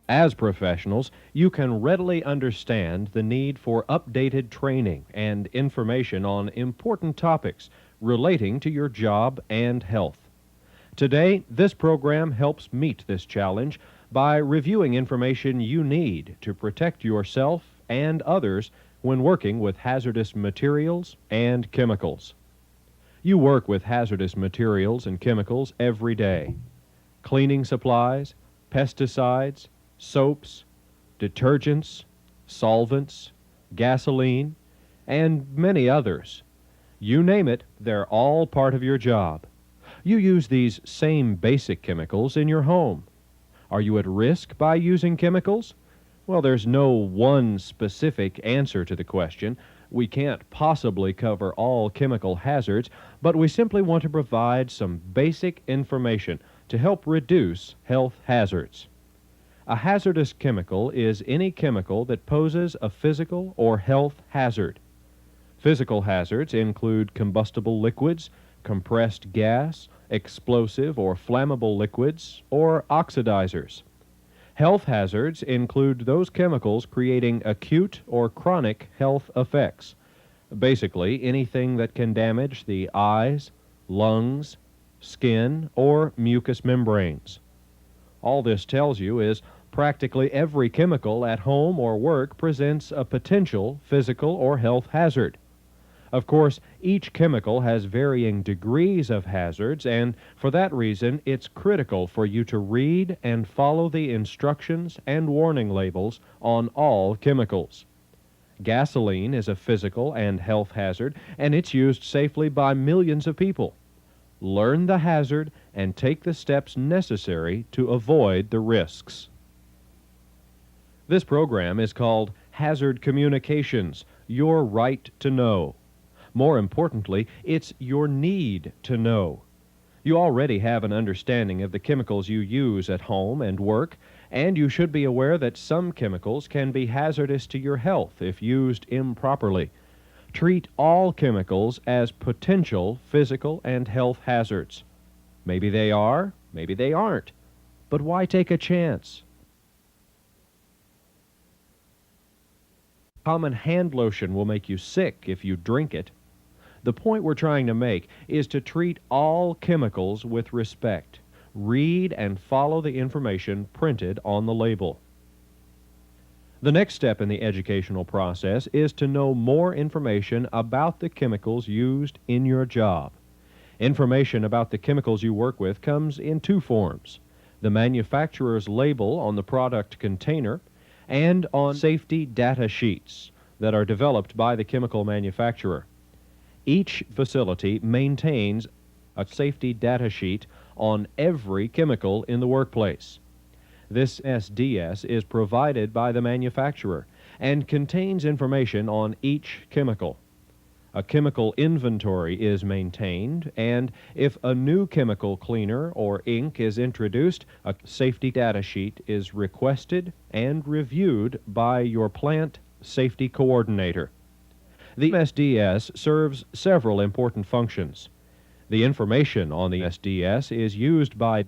As professionals, you can readily understand the need for updated training and information on important topics relating to your job and health. Today, this program helps meet this challenge by reviewing information you need to protect yourself and others when working with hazardous materials and chemicals. You work with hazardous materials and chemicals every day. Cleaning supplies, pesticides, soaps, detergents, solvents, gasoline, and many others. You name it, they're all part of your job. You use these same basic chemicals in your home. Are you at risk by using chemicals? Well, there's no one specific answer to the question. We can't possibly cover all chemical hazards, but we simply want to provide some basic information to help reduce health hazards. A hazardous chemical is any chemical that poses a physical or health hazard. Physical hazards include combustible liquids, compressed gas, explosive or flammable liquids, or oxidizers. Health hazards include those chemicals creating acute or chronic health effects. Basically, anything that can damage the eyes, lungs, skin, or mucous membranes. All this tells you is practically every chemical at home or work presents a potential physical or health hazard. Of course, each chemical has varying degrees of hazards, and for that reason, it's critical for you to read and follow the instructions and warning labels on all chemicals. Gasoline is a physical and health hazard, and it's used safely by millions of people. Learn the hazard and take the steps necessary to avoid the risks. This program is called Hazard Communications, Your Right to Know. More importantly, it's your need to know. You already have an understanding of the chemicals you use at home and work, and you should be aware that some chemicals can be hazardous to your health if used improperly. Treat all chemicals as potential physical and health hazards. Maybe they are, maybe they aren't. But why take a chance? Common hand lotion will make you sick if you drink it. The point we're trying to make is to treat all chemicals with respect. Read and follow the information printed on the label. The next step in the educational process is to know more information about the chemicals used in your job. Information about the chemicals you work with comes in two forms: the manufacturer's label on the product container and on safety data sheets that are developed by the chemical manufacturer. Each facility maintains a safety data sheet on every chemical in the workplace. This SDS is provided by the manufacturer and contains information on each chemical. A chemical inventory is maintained, and if a new chemical cleaner or ink is introduced, a safety data sheet is requested and reviewed by your plant safety coordinator. The SDS serves several important functions. The information on the SDS is used by